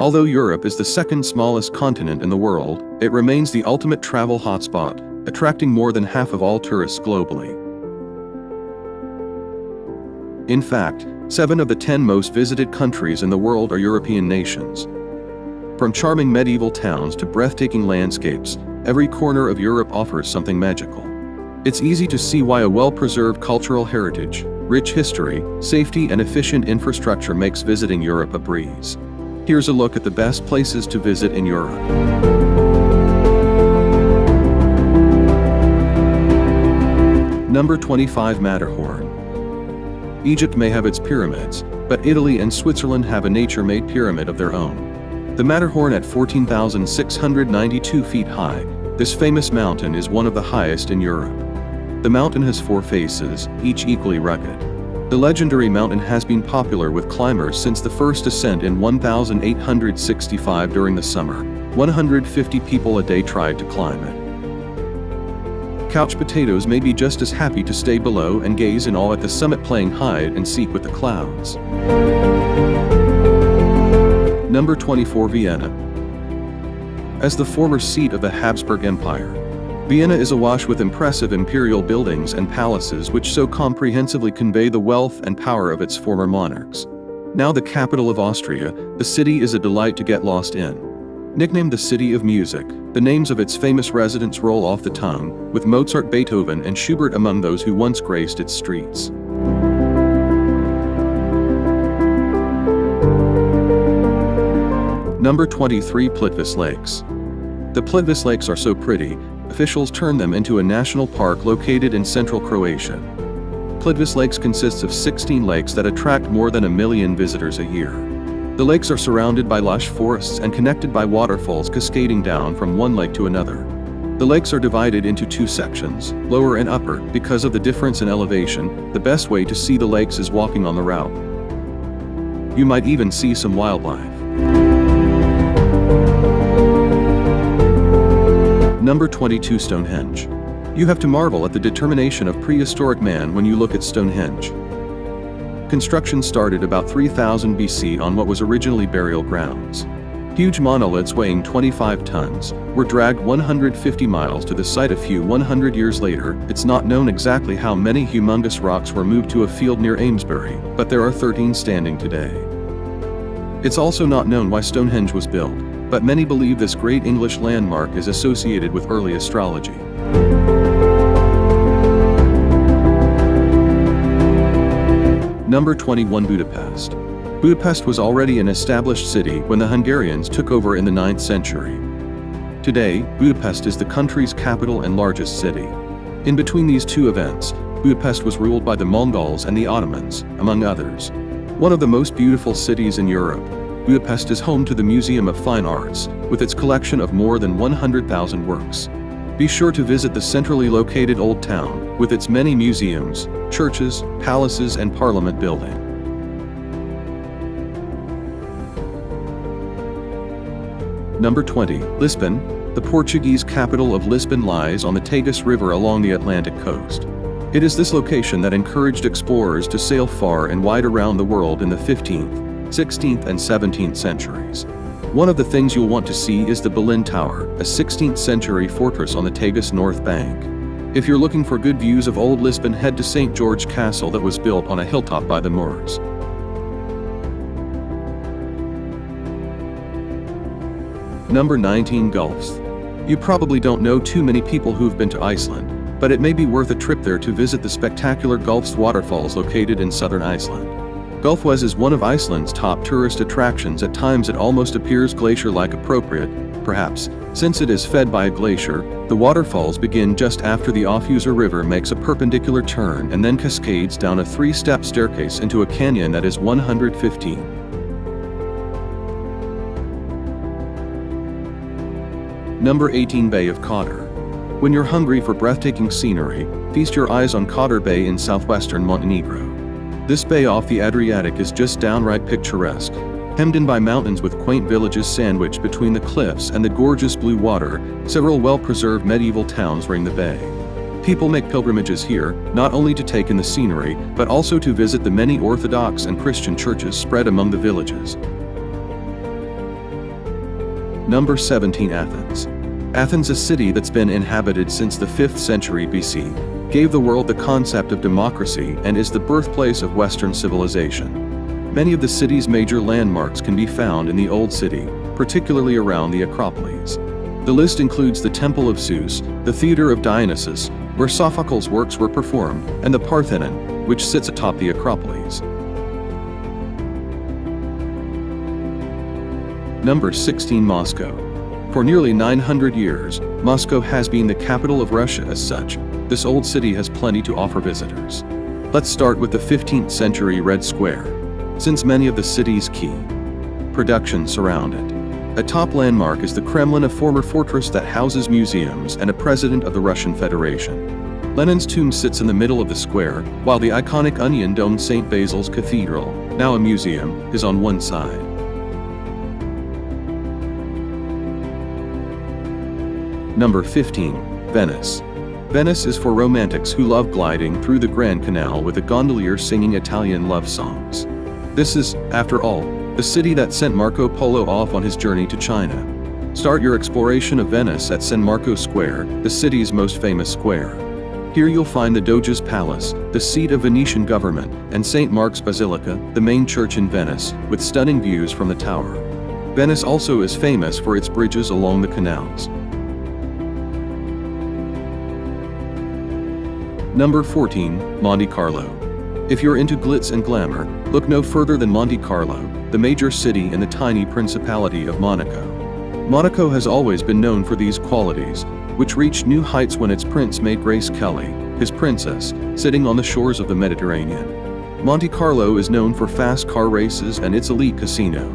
Although Europe is the second smallest continent in the world, it remains the ultimate travel hotspot, attracting more than half of all tourists globally. In fact, 7 of the 10 most visited countries in the world are European nations. From charming medieval towns to breathtaking landscapes, every corner of Europe offers something magical. It's easy to see why a well-preserved cultural heritage, rich history, safety, and efficient infrastructure makes visiting Europe a breeze. Here's a look at the best places to visit in Europe. Number 25. Matterhorn. Egypt may have its pyramids, but Italy and Switzerland have a nature-made pyramid of their own. The Matterhorn at 14,692 feet high, this famous mountain is one of the highest in Europe. The mountain has 4 faces, each equally rugged. The legendary mountain has been popular with climbers since the first ascent in 1865 during the summer. 150 people a day tried to climb it. Couch potatoes may be just as happy to stay below and gaze in awe at the summit, playing hide and seek with the clouds. Number 24. Vienna. As the former seat of the Habsburg Empire, Vienna is awash with impressive imperial buildings and palaces which so comprehensively convey the wealth and power of its former monarchs. Now the capital of Austria, the city is a delight to get lost in. Nicknamed the City of Music, the names of its famous residents roll off the tongue, with Mozart, Beethoven, and Schubert among those who once graced its streets. Number 23. Plitvice Lakes. The Plitvice Lakes are so pretty, officials turn them into a national park located in central Croatia. Plitvice Lakes consists of 16 lakes that attract more than 1 million visitors a year. The lakes are surrounded by lush forests and connected by waterfalls cascading down from one lake to another. The lakes are divided into 2 sections, lower and upper. Because of the difference in elevation, the best way to see the lakes is walking on the route. You might even see some wildlife. Number 22. Stonehenge. You have to marvel at the determination of prehistoric man when you look at Stonehenge. Construction started about 3000 BC on what was originally burial grounds. Huge monoliths weighing 25 tons were dragged 150 miles to the site a few 100 years later. It's not known exactly how many humongous rocks were moved to a field near Amesbury, but there are 13 standing today. It's also not known why Stonehenge was built, but many believe this great English landmark is associated with early astrology. Number 21. Budapest. Budapest was already an established city when the Hungarians took over in the 9th century. Today, Budapest is the country's capital and largest city. In between these 2 events, Budapest was ruled by the Mongols and the Ottomans, among others. One of the most beautiful cities in Europe, Budapest is home to the Museum of Fine Arts, with its collection of more than 100,000 works. Be sure to visit the centrally located Old Town, with its many museums, churches, palaces, and parliament building. Number 20. Lisbon. The Portuguese capital of Lisbon lies on the Tagus River along the Atlantic coast. It is this location that encouraged explorers to sail far and wide around the world in the 15th, 16th, and 17th centuries. One of the things you'll want to see is the Berlin Tower, a 16th century fortress on the Tagus north bank. If you're looking for good views of old Lisbon, head to St. George Castle that was built on a hilltop by the Moors. Number 19. Gullfoss. You probably don't know too many people who've been to Iceland, but it may be worth a trip there to visit the spectacular Gullfoss waterfalls located in southern Iceland. Gullfoss is one of Iceland's top tourist attractions. At times it almost appears glacier-like, appropriate, perhaps, since it is fed by a glacier. The waterfalls begin just after the Ofusa River makes a perpendicular turn and then cascades down a 3-step staircase into a canyon that is 115. Number 18. Bay of Kotor. When you're hungry for breathtaking scenery, feast your eyes on Kotor Bay in southwestern Montenegro. This bay off the Adriatic is just downright picturesque. Hemmed in by mountains with quaint villages sandwiched between the cliffs and the gorgeous blue water, several well-preserved medieval towns ring the bay. People make pilgrimages here, not only to take in the scenery, but also to visit the many Orthodox and Christian churches spread among the villages. Number 17. Athens. Athens, a city that's been inhabited since the 5th century BC, gave the world the concept of democracy and is the birthplace of Western civilization. Many of the city's major landmarks can be found in the Old City, particularly around the Acropolis. The list includes the Temple of Zeus, the Theater of Dionysus, where Sophocles' works were performed, and the Parthenon, which sits atop the Acropolis. Number 16. Moscow. For nearly 900 years, Moscow has been the capital of Russia. As such, this old city has plenty to offer visitors. Let's start with the 15th century Red Square, since many of the city's key productions surround it. A top landmark is the Kremlin, a former fortress that houses museums and a president of the Russian Federation. Lenin's tomb sits in the middle of the square, while the iconic onion-domed St. Basil's Cathedral, now a museum, is on one side. Number 15. Venice. Venice is for romantics who love gliding through the Grand Canal with a gondolier singing Italian love songs. This is, after all, the city that sent Marco Polo off on his journey to China. Start your exploration of Venice at San Marco Square, the city's most famous square. Here you'll find the Doge's Palace, the seat of Venetian government, and St. Mark's Basilica, the main church in Venice, with stunning views from the tower. Venice also is famous for its bridges along the canals. Number 14. Monte Carlo. If you're into glitz and glamour, look no further than Monte Carlo, the major city in the tiny Principality of Monaco. Monaco has always been known for these qualities, which reached new heights when its prince made Grace Kelly, his princess, sitting on the shores of the Mediterranean. Monte Carlo is known for fast car races and its elite casino.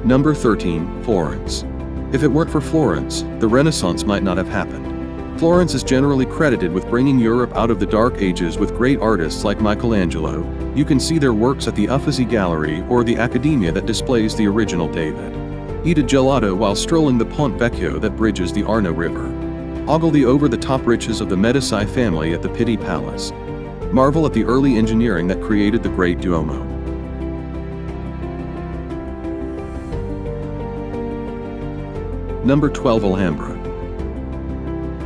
Number 13. Florence. If it weren't for Florence, the Renaissance might not have happened. Florence is generally credited with bringing Europe out of the Dark Ages with great artists like Michelangelo. You can see their works at the Uffizi Gallery or the Accademia that displays the original David. Eat a gelato while strolling the Ponte Vecchio that bridges the Arno River. Ogle the over-the-top riches of the Medici family at the Pitti Palace. Marvel at the early engineering that created the Great Duomo. Number 12. Alhambra.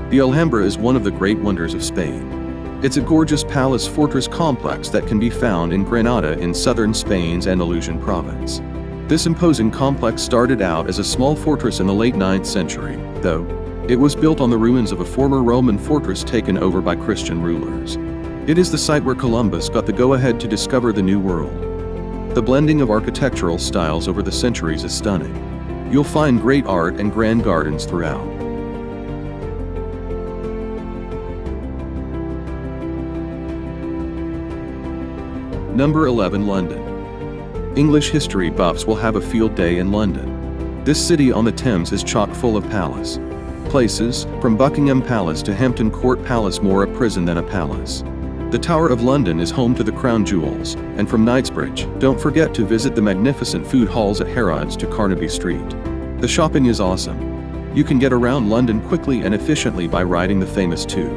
The Alhambra is one of the great wonders of Spain. It's a gorgeous palace fortress complex that can be found in Granada in southern Spain's Andalusian province. This imposing complex started out as a small fortress in the late 9th century, though it was built on the ruins of a former Roman fortress taken over by Christian rulers. It is the site where Columbus got the go-ahead to discover the New World. The blending of architectural styles over the centuries is stunning. You'll find great art and grand gardens throughout. Number 11. London. English history buffs will have a field day in London. This city on the Thames is chock full of palace places, from Buckingham Palace to Hampton Court Palace, more a prison than a palace. The Tower of London is home to the crown jewels, and from Knightsbridge, don't forget to visit the magnificent food halls at Harrods to Carnaby Street. The shopping is awesome. You can get around London quickly and efficiently by riding the famous tube.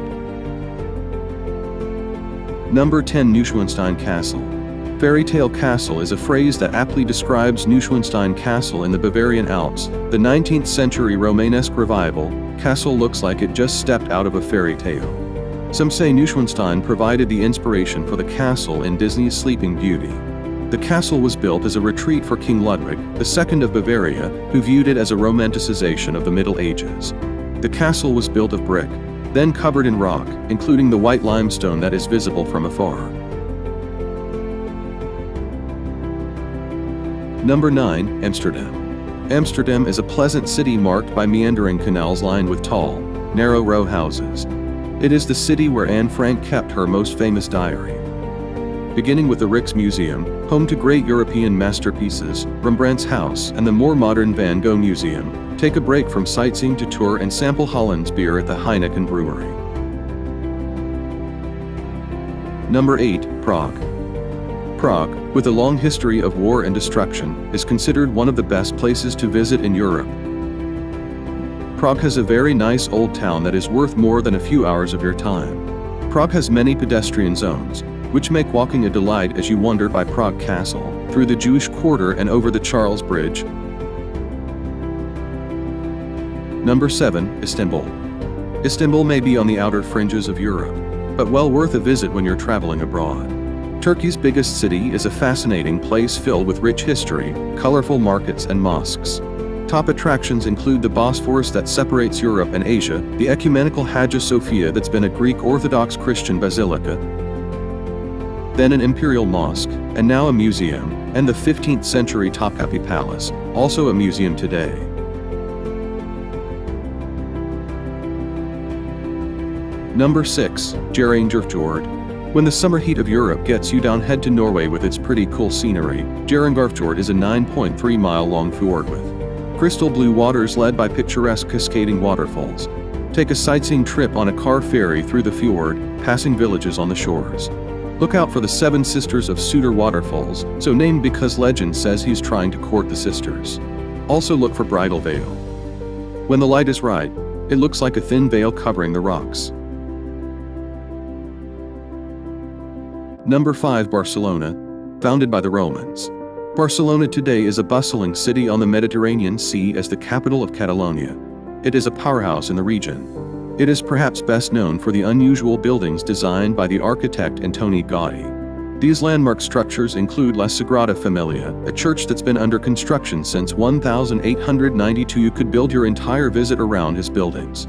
Number 10. Neuschwanstein Castle. Fairytale castle is a phrase that aptly describes Neuschwanstein Castle in the Bavarian Alps, the 19th century Romanesque revival. Castle looks like it just stepped out of a fairy tale. Some say Neuschwanstein provided the inspiration for the castle in Disney's Sleeping Beauty. The castle was built as a retreat for King Ludwig II of Bavaria, who viewed it as a romanticization of the Middle Ages. The castle was built of brick, then covered in rock, including the white limestone that is visible from afar. Number 9. Amsterdam. Amsterdam is a pleasant city marked by meandering canals lined with tall, narrow row houses. It is the city where Anne Frank kept her most famous diary. Beginning with the Rijksmuseum, home to great European masterpieces, Rembrandt's house, and the more modern Van Gogh Museum, take a break from sightseeing to tour and sample Holland's beer at the Heineken Brewery. Number 8. Prague. Prague, with a long history of war and destruction, is considered one of the best places to visit in Europe. Prague has a very nice old town that is worth more than a few hours of your time. Prague has many pedestrian zones, which make walking a delight as you wander by Prague Castle, through the Jewish Quarter and over the Charles Bridge. Number 7. Istanbul. Istanbul may be on the outer fringes of Europe, but well worth a visit when you're traveling abroad. Turkey's biggest city is a fascinating place filled with rich history, colorful markets and mosques. Top attractions include the Bosphorus that separates Europe and Asia, the ecumenical Hagia Sophia that's been a Greek Orthodox Christian basilica, then an imperial mosque, and now a museum, and the 15th century Topkapi Palace, also a museum today. Number 6. Geirangerfjord. When the summer heat of Europe gets you down, head to Norway with its pretty cool scenery. Geirangerfjord is a 9.3-mile-long fjord with crystal blue waters led by picturesque cascading waterfalls. Take a sightseeing trip on a car ferry through the fjord, passing villages on the shores. Look out for the Seven Sisters of Suder waterfalls, so named because legend says he's trying to court the sisters. Also look for bridal veil. When the light is right, it looks like a thin veil covering the rocks. Number 5. Barcelona. Founded by the Romans. Barcelona today is a bustling city on the Mediterranean Sea as the capital of Catalonia. It is a powerhouse in the region. It is perhaps best known for the unusual buildings designed by the architect Antoni Gaudí. These landmark structures include La Sagrada Familia, a church that's been under construction since 1892. You could build your entire visit around his buildings.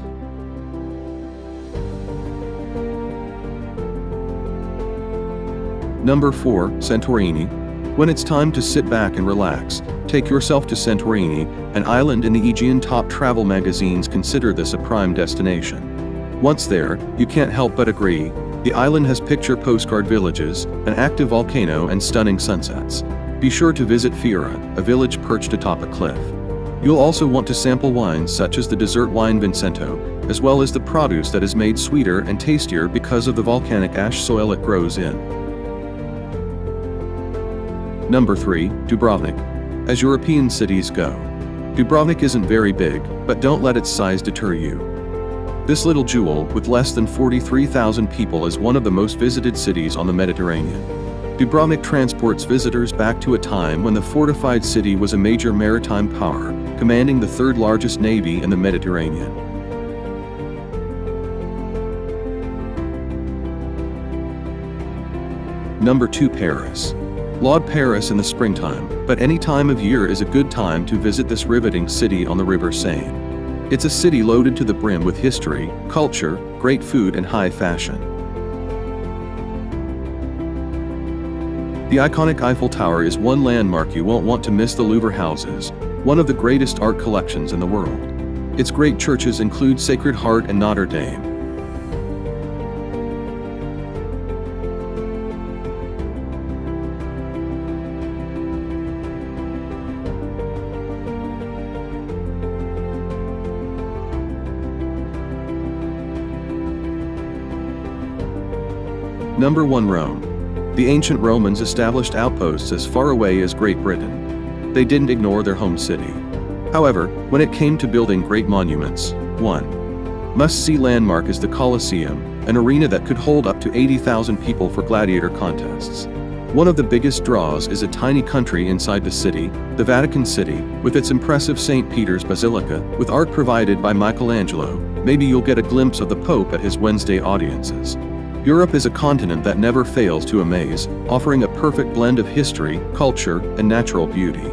Number 4. Santorini. When it's time to sit back and relax, take yourself to Santorini, an island in the Aegean. Top travel magazines consider this a prime destination. Once there, you can't help but agree. The island has picture postcard villages, an active volcano and stunning sunsets. Be sure to visit Fiera, a village perched atop a cliff. You'll also want to sample wines such as the dessert wine Vincento, as well as the produce that is made sweeter and tastier because of the volcanic ash soil it grows in. Number 3. Dubrovnik. As European cities go, Dubrovnik isn't very big, but don't let its size deter you. This little jewel, with less than 43,000 people, is one of the most visited cities on the Mediterranean. Dubrovnik transports visitors back to a time when the fortified city was a major maritime power, commanding the third largest navy in the Mediterranean. Number 2. Paris. Laud Paris in the springtime, but any time of year is a good time to visit this riveting city on the River Seine. It's a city loaded to the brim with history, culture, great food and high fashion. The iconic Eiffel Tower is one landmark you won't want to miss. The Louvre houses one of the greatest art collections in the world. Its great churches include Sacred Heart and Notre Dame. Number 1. Rome. The ancient Romans established outposts as far away as Great Britain. They didn't ignore their home city. However, when it came to building great monuments, one must-see landmark is the Colosseum, an arena that could hold up to 80,000 people for gladiator contests. One of the biggest draws is a tiny country inside the city, the Vatican City, with its impressive St. Peter's Basilica, with art provided by Michelangelo. Maybe you'll get a glimpse of the Pope at his Wednesday audiences. Europe is a continent that never fails to amaze, offering a perfect blend of history, culture, and natural beauty.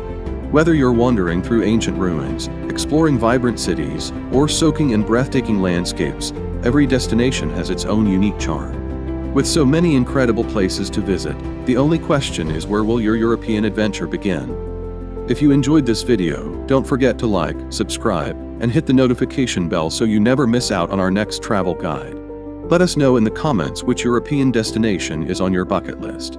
Whether you're wandering through ancient ruins, exploring vibrant cities, or soaking in breathtaking landscapes, every destination has its own unique charm. With so many incredible places to visit, the only question is, where will your European adventure begin? If you enjoyed this video, don't forget to like, subscribe, and hit the notification bell so you never miss out on our next travel guide. Let us know in the comments which European destination is on your bucket list.